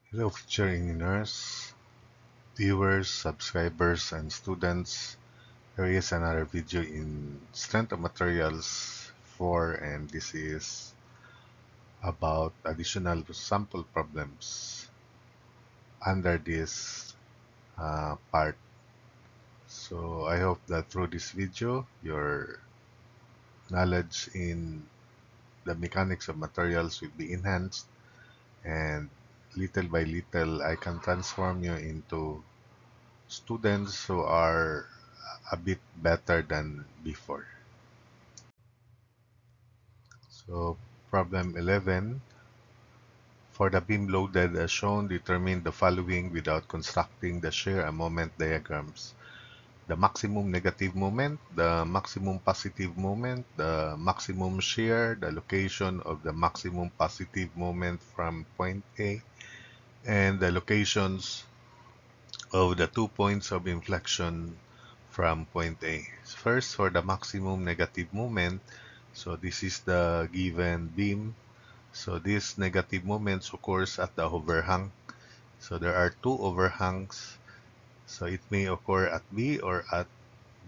Hello, future engineers, viewers, subscribers, and students. Here is another video in Strength of Materials 4, and this is about additional sample problems under this part. So I hope that through this video, your knowledge in the mechanics of materials will be enhanced, and little by little, I can transform you into students who are a bit better than before. So problem 11, for the beam loaded as shown, determine the following without constructing the shear and moment diagrams. The maximum negative moment, the maximum positive moment, the maximum shear, the location of the maximum positive moment from point A, and the locations of the 2 points of inflection from point A. First, for the maximum negative moment, so this is the given beam. So this negative moment occurs at the overhang. So there are two overhangs. So it may occur at B or at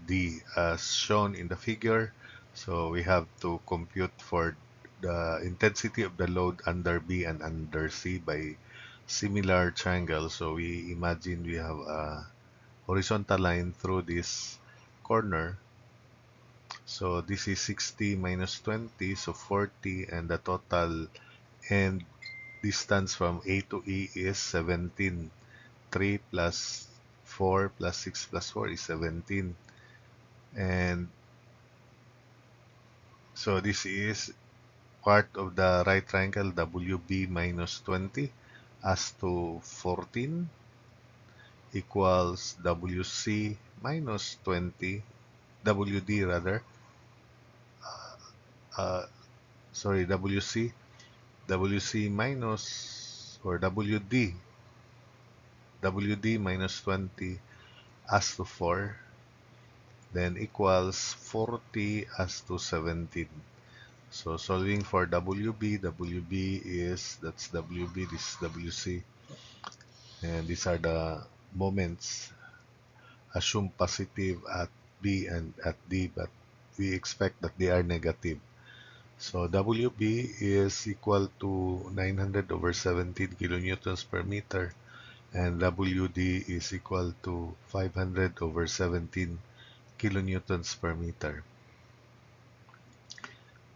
D as shown in the figure. So we have to compute for the intensity of the load under B and under C by similar triangle. So we imagine we have a horizontal line through this corner. So this is 60 minus 20, so 40, and the total end distance from A to E is 17. 3 plus 4 plus 6 plus 4 is 17. And so this is part of the right triangle WB minus 20 as to 14 equals WC minus 20, WD rather, uh, sorry, WC minus, or WD minus 20 as to 4, then equals 40 as to 17. So solving for WB is, that's WB, this is WC, and these are the moments assumed positive at B and at D, but we expect that they are negative. So WB is equal to 900 over 17 kilonewtons per meter, and WD is equal to 500 over 17 kilonewtons per meter.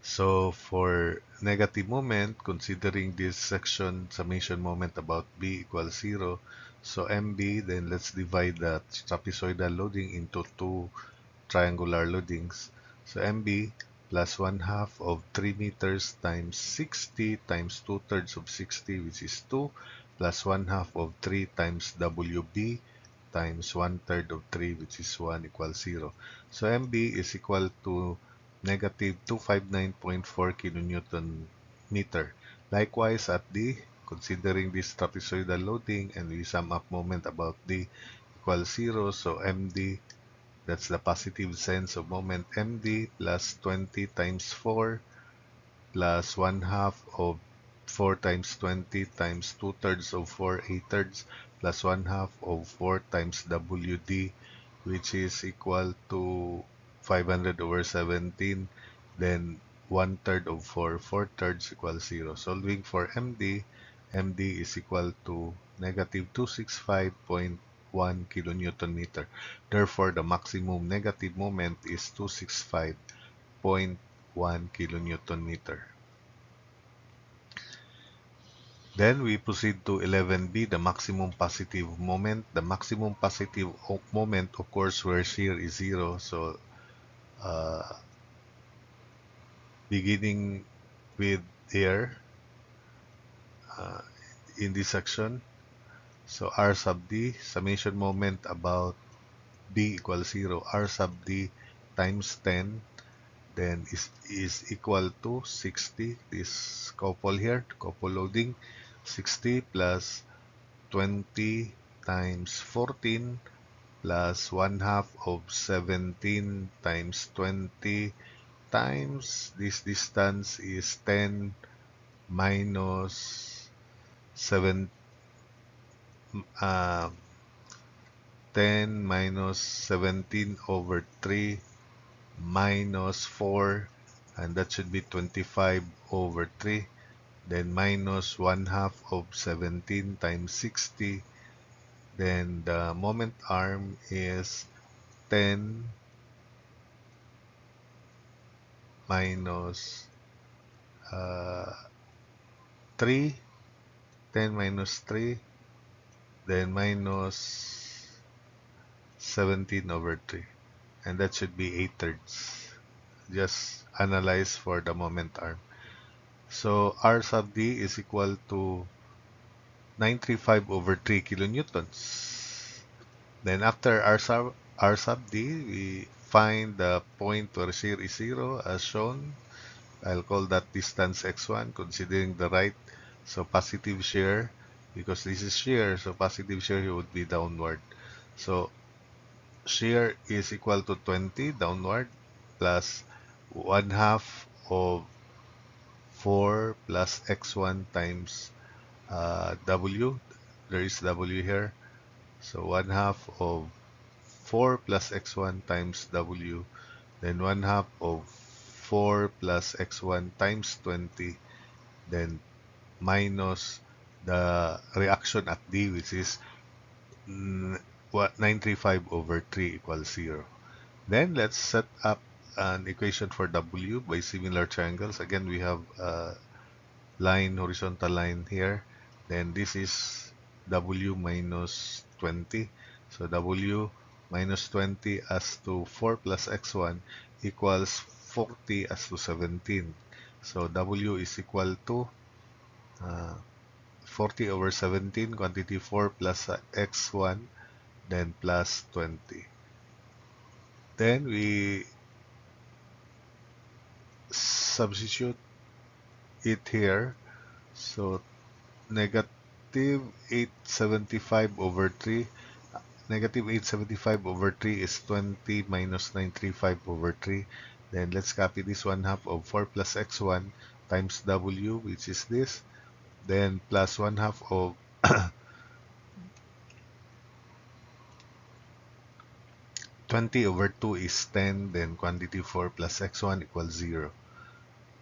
So for negative moment, considering this section summation moment about B equals 0, so MB, then let's divide that trapezoidal loading into two triangular loadings. So MB plus 1/2 of 3 meters times 60 times 2/3 of 60, which is 2, plus 1/2 of 3 times WB times 1/3 of 3, which is 1, equals 0. So MB is equal to negative 259.4 kilonewton meter. Likewise at D, considering this trapezoidal loading and we sum up moment about D equals 0, so MD, that's the positive sense of moment, MD plus 20 times 4 plus 1/2 of 4 times 20 times 2/3 of 4 8/3 plus 1/2 of 4 times WD, which is equal to 500 over 17, then 1/3 of 4 4/3 equals 0. Solving for MD, MD is equal to negative 265.1 kilonewton meter. Therefore, the maximum negative moment is 265.1 kilonewton meter. Then we proceed to 11B, the maximum positive moment. The maximum positive moment occurs where shear is 0. So uh, beginning with here uh, in this section, so R sub D, summation moment about D equals 0, R sub D times 10, then is equal to 60. This couple here, couple loading, 60 plus 20 times 14 plus 1/2 of 17 times 20 times this distance is 10 minus 7 uh, 10 minus 17 over 3 minus 4, and that should be 25 over 3, then minus 1 half of 17 times 60, then the moment arm is 10 minus uh, 3, 10 minus 3, then minus 17 over 3, and that should be 8 thirds. Just analyze for the moment arm. So R sub D is equal to 935 over 3 kilonewtons. Then after R sub D, we find the point where shear is 0 as shown. I'll call that distance x1 considering the right. So positive shear, because this is shear, so positive shear would be downward. So shear is equal to 20 downward plus 1 half of 4 plus x1 times w. There is w here. So 1 half of 4 plus x1 times w, then 1 half of 4 plus x1 times 20, then minus the reaction at D, which is 935 over 3 equals 0. Then let's set up an equation for W by similar triangles. Again, we have a line, horizontal line here. Then this is W minus 20. So W minus 20 as to 4 plus x1 equals 40 as to 17. So W is equal to uh, 40 over 17, quantity 4 plus x1, then plus 20. Then we substitute it here. So negative 875 over 3. Negative 875 over 3 is 20 minus 935 over 3. Then let's copy this 1 half of 4 plus x1 times w, which is this. Then plus 1 half of 20 over 2 is 10. Then quantity 4 plus x1 equals 0.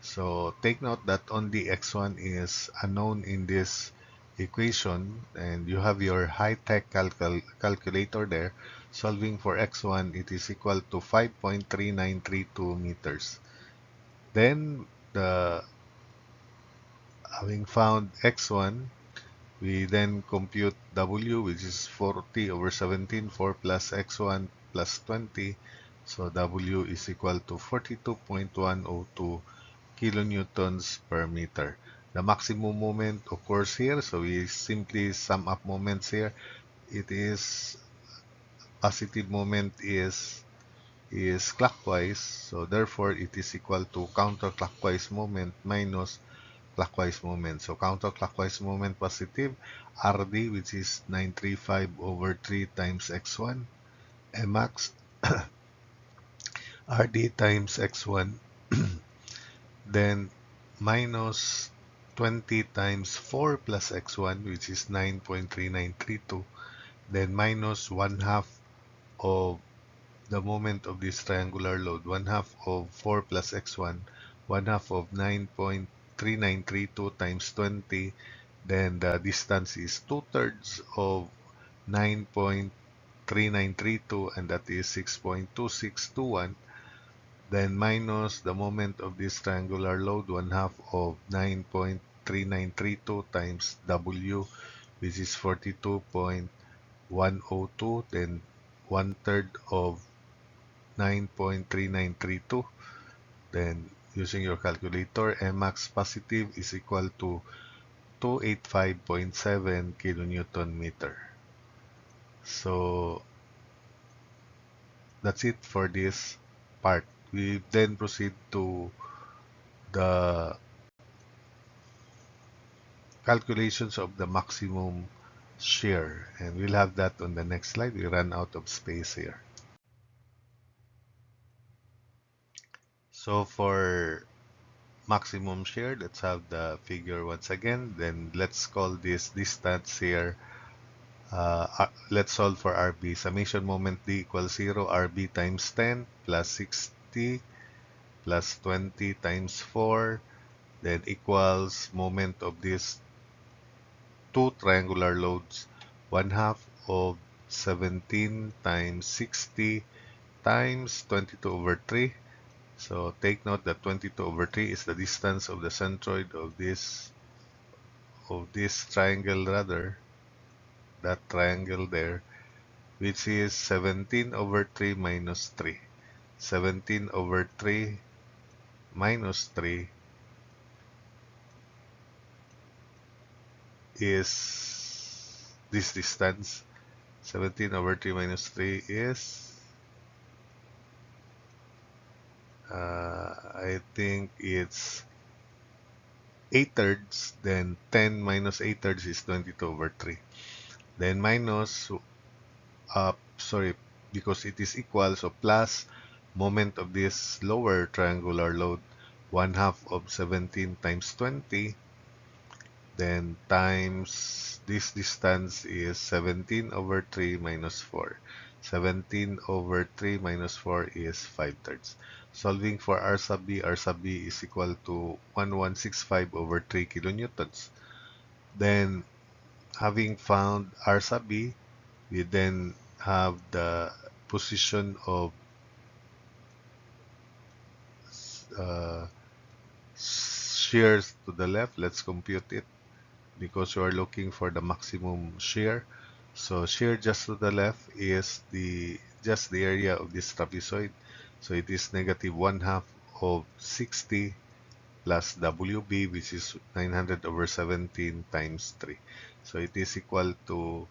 So take note that only x1 is unknown in this equation, and you have your high-tech calculator there. Solving for x1, it is equal to 5.3932 meters. Then, having found x1, we then compute w, which is 40 over 17, 4 plus x1 plus 20. So w is equal to 42.102 kilonewtons per meter. The maximum moment occurs here, so we simply sum up moments here. It is positive moment is clockwise, so therefore it is equal to counterclockwise moment minus clockwise moment. So counterclockwise moment positive, RD, which is 935 over 3 times x1, Max RD times x1, then minus 20 times 4 plus x1, which is 9.3932, then minus 1 half of the moment of this triangular load, 1 half of 4 plus x1, 1 half of 9.3932 times 20, then the distance is 2/3 of 9.3932, and that is 6.2621. Then minus the moment of this triangular load, 1 half of 9.3932 times W, which is 42.102, then 1/3 of 9.3932. Then using your calculator, Mmax positive is equal to 285.7 kilonewton meter. So that's it for this part. We then proceed to the calculations of the maximum shear, and we'll have that on the next slide. We ran out of space here. So for maximum shear, let's have the figure once again. Then let's call this distance here Let's solve for RB. Summation moment D equals 0. RB times 10 plus 60 plus 20 times 4, then equals moment of these two triangular loads, 1/2 of 17 times 60 times 22 over 3. So take note that 22 over 3 is the distance of the centroid of this triangle, rather, that triangle there, which is 17 over 3 minus 3. 17 over 3 minus 3 is this distance. 17 over 3 minus 3 is, I think it's 8 thirds. Then 10 minus 8 thirds is 22 over 3. Then minus, sorry, because it is equal, so plus moment of this lower triangular load, 1/2 of 17 times 20, then times this distance is 17 over 3 minus 4. 17 over 3 minus 4 is 5 thirds. Solving for R sub B is equal to 1165 over 3 kilonewtons. Then, having found R sub B, we then have the position of uh, shears to the left. Let's compute it because we are looking for the maximum shear. So shear just to the left is just the area of this trapezoid. So it is negative 1/2 of 60 plus WB, which is 900 over 17 times 3. So it is equal to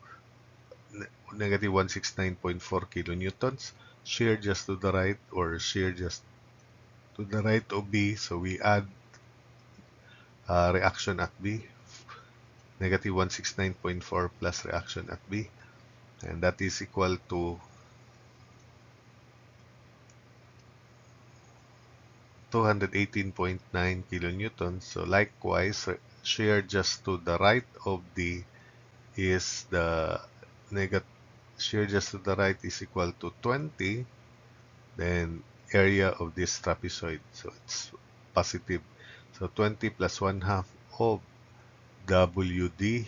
negative 169.4 kilonewtons. Shear just to the right, or shear just to the right of B. So we add reaction at B, negative 169.4 plus reaction at B, and that is equal to 218.9 kilonewtons. So likewise, shear just to the right of D is the negative, shear just to the right is equal to 20, then area of this trapezoid, so it's positive. So 20 plus 1/2 of WD,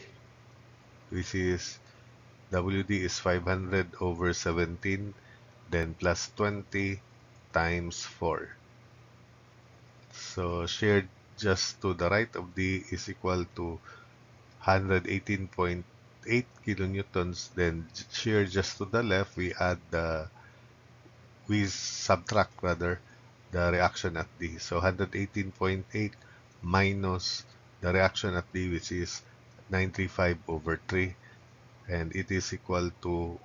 which is WD is 500 over 17, then plus 20 times 4. So shear just to the right of D is equal to 118.8 kilonewtons. Then shear just to the left, we subtract rather the reaction at D. So 118.8 minus the reaction at D, which is 935 over 3, and it is equal to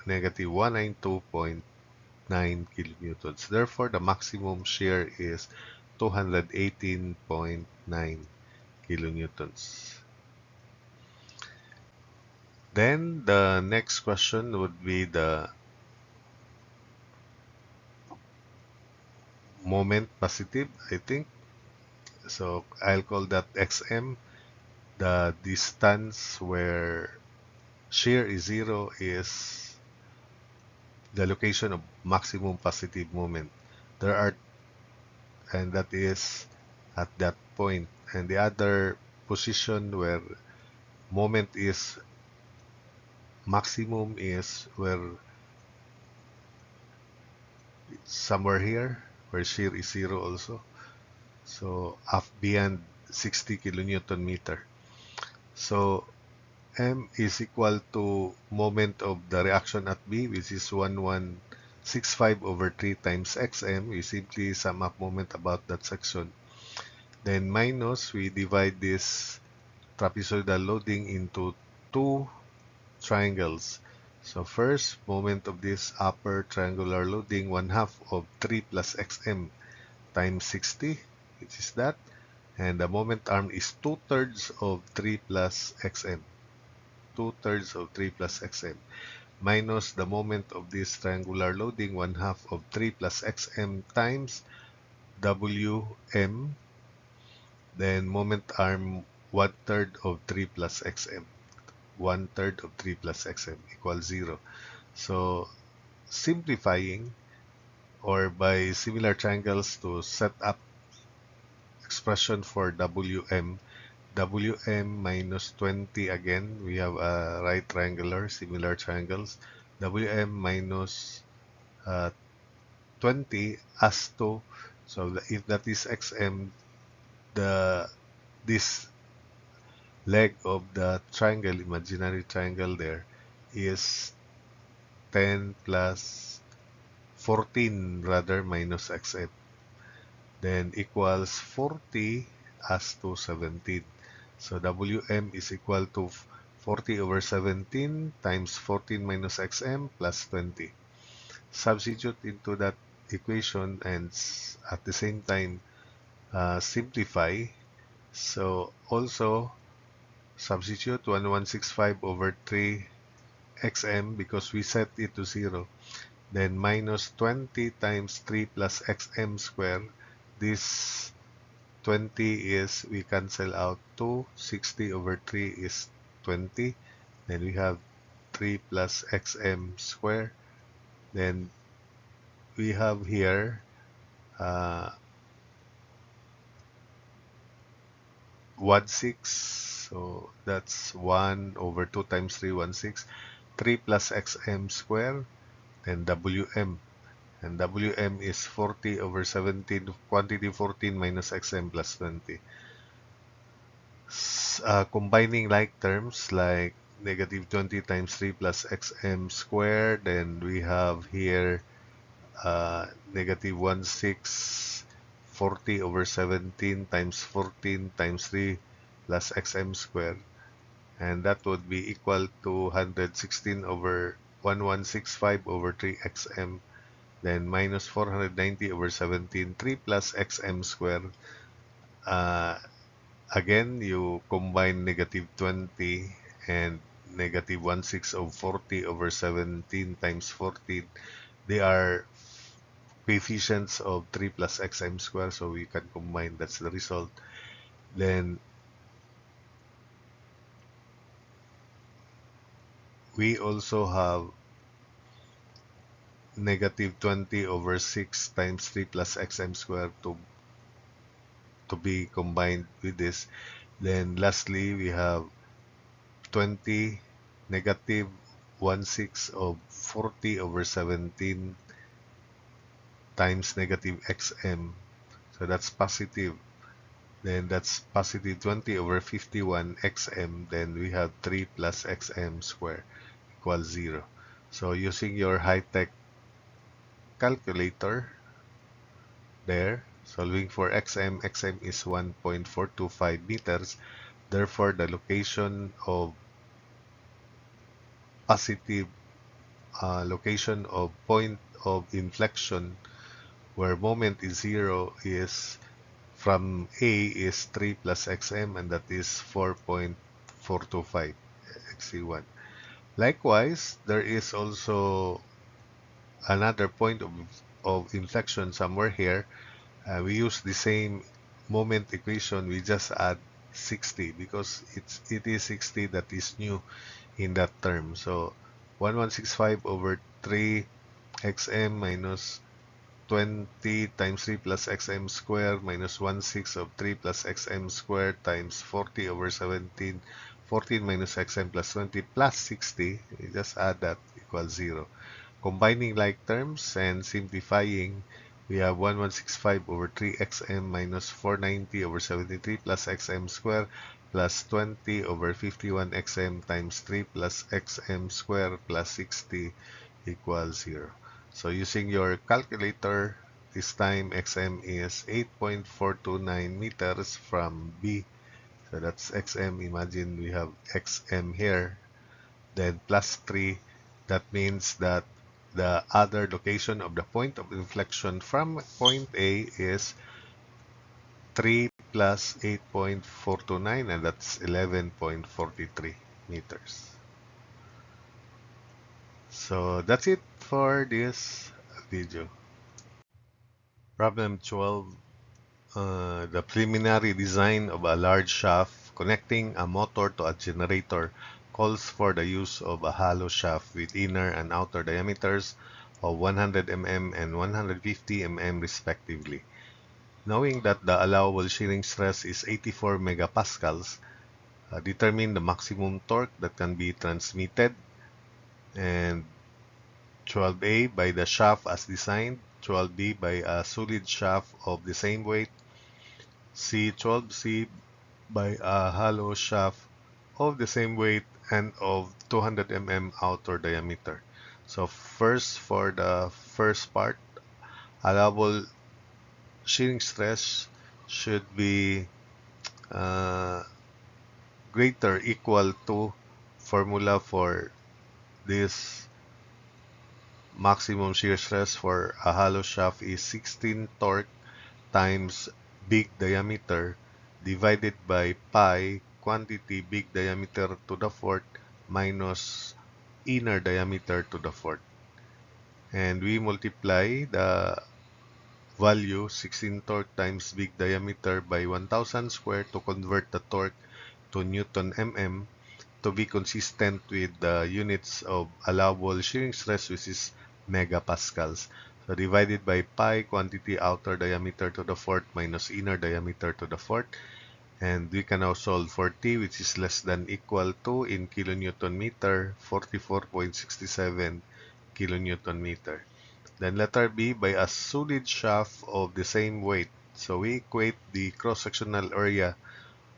negative 192.9 kilonewtons. Therefore, the maximum shear is 218.9 kilonewtons. Then the next question would be the moment positive, I think. So I'll call that XM. The distance where shear is 0 is the location of maximum positive moment. There are, and that is at that point. And the other position where moment is maximum is where somewhere here, where shear is 0 also. So up beyond 60 kilonewton meter. So M is equal to moment of the reaction at B, which is 1165 over 3 times XM. We simply sum up moment about that section. Then minus, we divide this trapezoidal loading into two triangles. So first, moment of this upper triangular loading, 1/2 of 3 plus XM times 60, which is that. And the moment arm is 2/3 of 3 plus XM. 2/3 of 3 plus XM. Minus the moment of this triangular loading, 1/2 of 3 plus XM times WM. Then moment arm, 1/3 of 3 plus XM. 1/3 of 3 plus xm equals 0. So simplifying, or by similar triangles to set up expression for Wm, Wm minus 20, again, we have a right triangular, similar triangles. Wm minus 20 as to, so if that is xm, the this leg of the triangle, imaginary triangle there, is 10 plus 14 rather minus xm, then equals 40 as to 17. So Wm is equal to 40 over 17 times 14 minus xm plus 20. Substitute into that equation and at the same time simplify. So also substitute 1165 over 3 xm because we set it to 0. Then minus 20 times 3 plus xm squared. This 20 is, we cancel out 2. 60 over 3 is 20. Then we have 3 plus xm squared. Then we have here uh, 1/6. So that's 1 over 2 times 3, 1/6. 3 plus xm squared. Then Wm. And Wm is 40 over 17, quantity 14 minus xm plus 20. Combining like terms like negative 20 times 3 plus xm squared, then we have here negative 1/6, 40 over 17 times 14 times 3 plus xm squared, and that would be equal to 116 over 1165 over 3xm, then minus 490 over 17, 3 plus xm squared. Uh, Again, you combine negative 20 and negative 1/6 of 40 over 17 times 14. They are coefficients of 3 plus xm squared, so we can combine. That's the result. Then we also have negative 20 over 6 times 3 plus xm squared to be combined with this. Then lastly, we have 20 negative 1/6 of 40 over 17 times negative xm. So that's positive. Then that's positive 20 over 51 xm. Then we have 3 plus xm squared equals 0. So using your high-tech calculator there, solving for xm, xm is 1.425 meters. Therefore, the location of positive location of point of inflection where moment is 0 is from A is 3 plus xm, and that is 4.425 xc1. Likewise, there is also another point of inflection somewhere here. We use the same moment equation, we just add 60 because it is 60 that is new in that term. So 1165 over 3 xm minus 20 times 3 plus xm squared minus 1/6 of 3 plus xm squared times 40 over 17, 14 minus xm plus 20 plus 60, you just add that, equals 0. Combining like terms and simplifying, we have 1165 over 3 xm minus 490 over 73 plus xm squared plus 20 over 51 xm times 3 plus xm squared plus 60 equals 0. So using your calculator, this time xm is 8.429 meters from B. So that's xm. Imagine we have xm here, then plus 3. That means that the other location of the point of inflection from point A is 3 plus 8.429, and that's 11.43 meters. So that's it for this video. Problem 12. The preliminary design of a large shaft connecting a motor to a generator calls for the use of a hollow shaft with inner and outer diameters of 100 mm and 150 mm respectively. Knowing that the allowable shearing stress is 84 megapascals, determine the maximum torque that can be transmitted, and 12A by the shaft as designed, 12B by a solid shaft of the same weight, C12C by a hollow shaft of the same weight and of 200 mm outer diameter. So first, for the first part, allowable shearing stress should be uh, greater equal to formula for this maximum shear stress for a hollow shaft is 16 torque times big diameter divided by pi quantity big diameter to the fourth minus inner diameter to the fourth. And we multiply the value 16 torque times big diameter by 1000 square to convert the torque to Newton mm to be consistent with the units of allowable shearing stress, which is megapascals. So divided by pi quantity outer diameter to the fourth minus inner diameter to the fourth. And we can now solve for T, which is less than equal to, in kilonewton meter, 44.67 kilonewton meter. Then letter B, by a solid shaft of the same weight. So we equate the cross-sectional area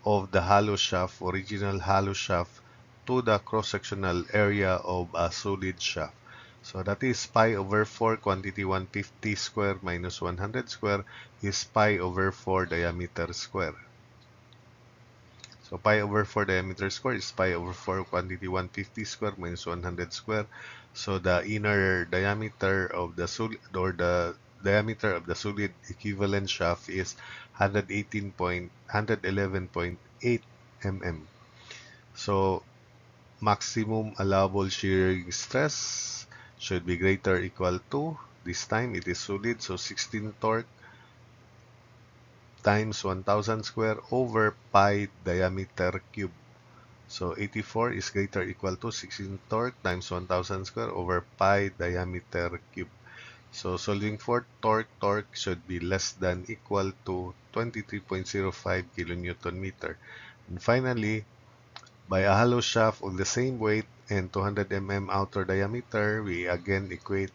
of the hollow shaft, original hollow shaft, to the cross-sectional area of a solid shaft. So that is pi over 4 quantity 150 square minus 100 square is pi over 4 diameter square. So pi over 4 diameter square is pi over 4 quantity 150 square minus 100 square. So the inner diameter of the solid, or the diameter of the solid equivalent shaft is 111.8 mm. So maximum allowable shearing stress should be greater or equal to, this time it is solid, so 16 torque times 1000 square over pi diameter cube. So 84 is greater or equal to 16 torque times 1000 square over pi diameter cube. So solving for torque should be less than equal to 23.05 kilonewton meter. And finally, by a hollow shaft of the same weight and 200 mm outer diameter, we again equate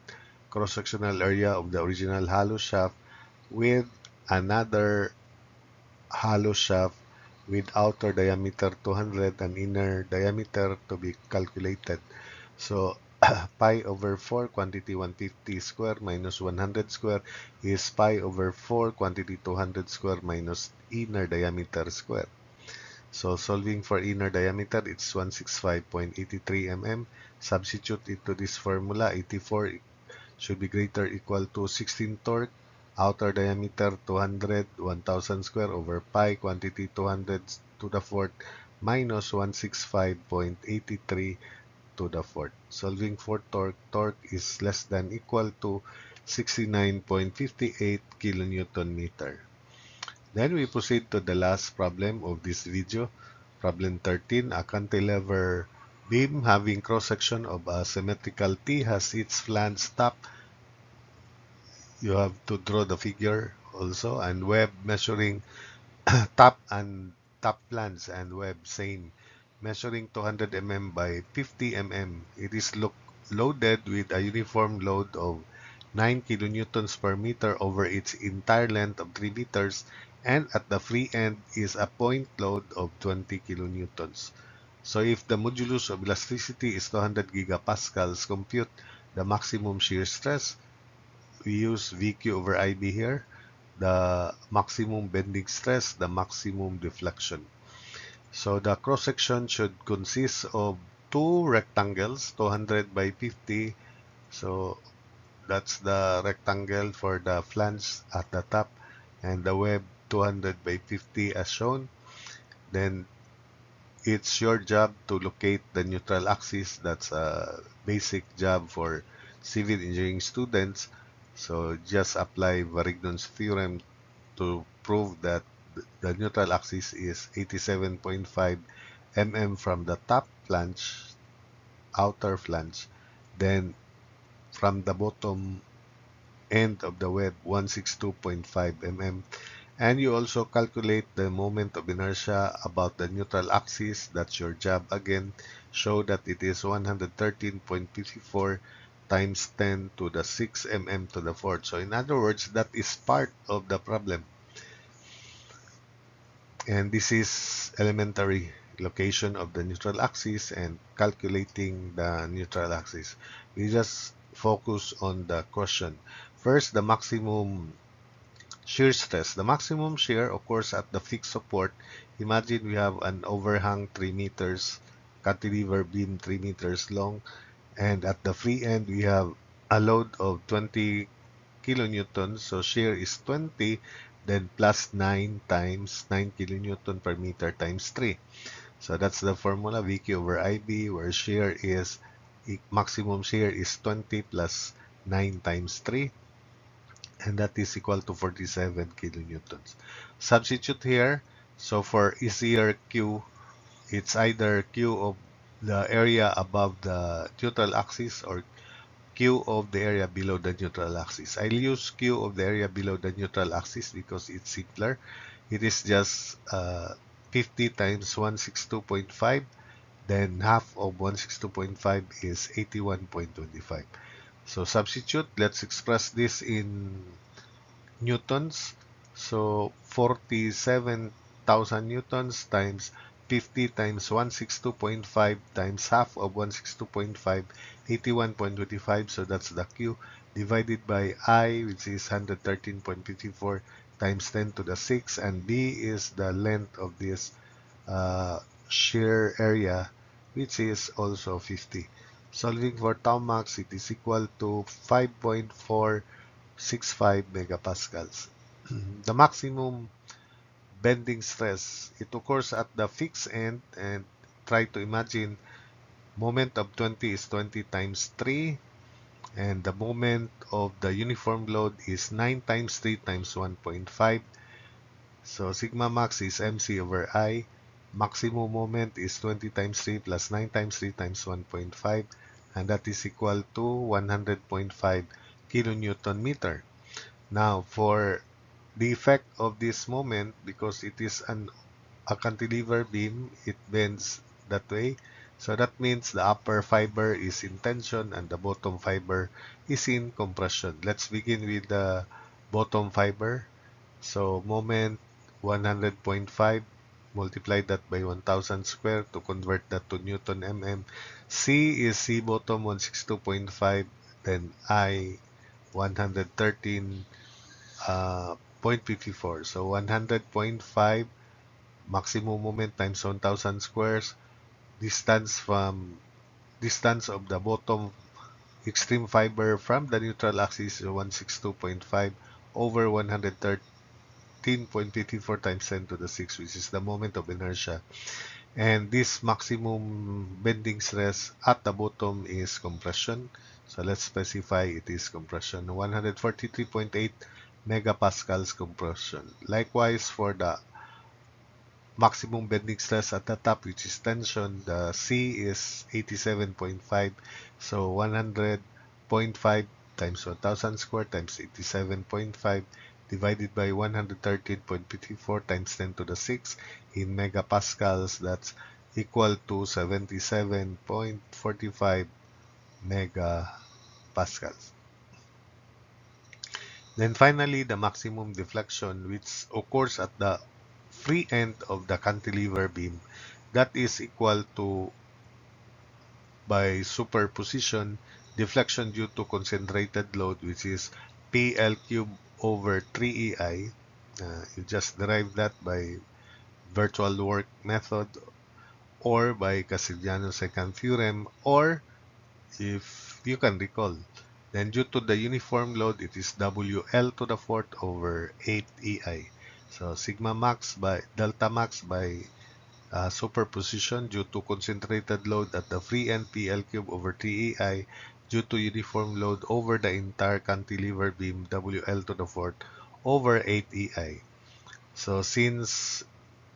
cross-sectional area of the original hollow shaft with another hollow shaft with outer diameter 200 and inner diameter to be calculated. So pi over 4 quantity 150 square minus 100 square is pi over 4 quantity 200 square minus inner diameter square. So solving for inner diameter, it's 165.83 mm. Substitute it to this formula. 84 should be greater or equal to 16 torque, outer diameter 200, 1000 square over pi quantity 200 to the fourth minus 165.83 to the fourth. Solving for torque is less than equal to 69.58 kilonewton meter. Then we proceed to the last problem of this video. Problem 13, a cantilever beam having cross-section of a symmetrical T has its flange top. You have to draw the figure also, and web measuring top and top flange and web same, measuring 200 mm by 50 mm. It is loaded with a uniform load of 9 kilonewtons per meter over its entire length of 3 meters, and at the free end is a point load of 20 kilonewtons. So if the modulus of elasticity is 200 gigapascals, compute the maximum shear stress. We use VQ over IB here, the maximum bending stress, the maximum deflection. So the cross-section should consist of two rectangles, 200 by 50. So that's the rectangle for the flange at the top, and the web 200 by 50 as shown. Then it's your job to locate the neutral axis. That's a basic job for civil engineering students. So just apply Varignon's theorem to prove that the neutral axis is 87.5 mm from the top outer flange, then from the bottom end of the web 162.5 mm, and you also calculate the moment of inertia about the neutral axis. That's your job again. Show that it is 113.54 times 10 to the 6 mm to the fourth. So in other words, that is part of the problem. And this is elementary location of the neutral axis and calculating the neutral axis. We just focus on the question. First, the maximum shear stress. The maximum shear occurs at the fixed support. Imagine we have an overhang 3 meters, cantilever beam 3 meters long, and at the free end we have a load of 20 kilonewtons. So shear is 20, then plus 9 times 9 kilonewton per meter times 3. So that's the formula, VQ over IB, where maximum shear is 20 plus 9 times 3, and that is equal to 47 kilonewtons. Substitute here. So for easier Q, it's either Q of the area above the neutral axis or Q of the area below the neutral axis. I'll use Q of the area below the neutral axis because it's simpler. It is just 50 times 162.5, then half of 162.5 is 81.25. So substitute, let's express this in newtons. So 47,000 newtons times 50 times 162.5 times half of 162.5, 81.25. So that's the Q divided by I, which is 113.54 times 10 to the 6. And B is the length of this shear area, which is also 50. Solving for tau max, it is equal to 5.465 megapascals. The maximum bending stress, it occurs at the fixed end, and try to imagine moment of 20 is 20 times 3, and the moment of the uniform load is 9 times 3 times 1.5. So sigma max is MC over I. Maximum moment is 20 times 3 plus 9 times 3 times 1.5, and that is equal to 100.5 kilonewton meter. Now, for the effect of this moment, because it is a cantilever beam, it bends that way. So that means the upper fiber is in tension and the bottom fiber is in compression. Let's begin with the bottom fiber. So moment 100.5, multiply that by 1000 square to convert that to Newton mm. C is C bottom 162.5, then I 113.54. So 100.5 maximum moment times 1000 squares. Distance of the bottom extreme fiber from the neutral axis is 162.5 over 113.54 times 10 to the 6, which is the moment of inertia. And this maximum bending stress at the bottom is compression. So let's specify it is compression. 143.8 megapascals compression. Likewise, for the maximum bending stress at the top, which is tension, the C is 87.5. So 100.5 times 1000 square times 87.5 divided by 113.54 times 10 to the 6 in megapascals. That's equal to 77.45 megapascals. Then finally, the maximum deflection, which occurs at the free end of the cantilever beam, that is equal to, by superposition, deflection due to concentrated load, which is PL cube over 3EI. You just derive that by virtual work method or by Castigliano's second theorem, or if you can recall, then due to the uniform load, it is WL to the fourth over 8EI. So sigma max by delta max by superposition due to concentrated load at the free end PL cube over 3EI due to uniform load over the entire cantilever beam WL to the fourth over 8EI. So since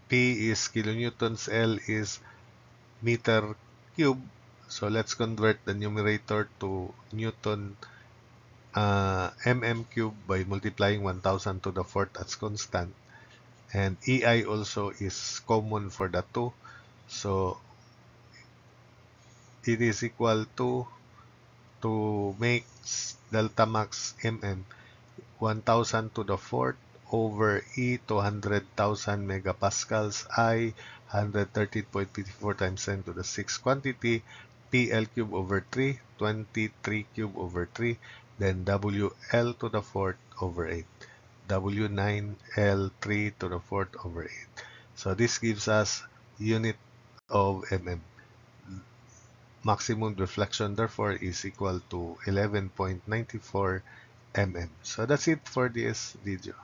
P is kilonewtons, L is meter cube. So let's convert the numerator to Newton mm cube by multiplying 1000 to the fourth as constant. And EI also is common for the two. So it is equal to make delta max mm 1000 to the fourth over E 200,000 megapascals I 113.54 times 10 to the 6 quantity PL cube over 3 23 cube over 3 then WL to the fourth over 8 W9L3 to the fourth over 8. So this gives us unit of mm. Maximum deflection therefore is equal to 11.94 mm. So that's it for this video.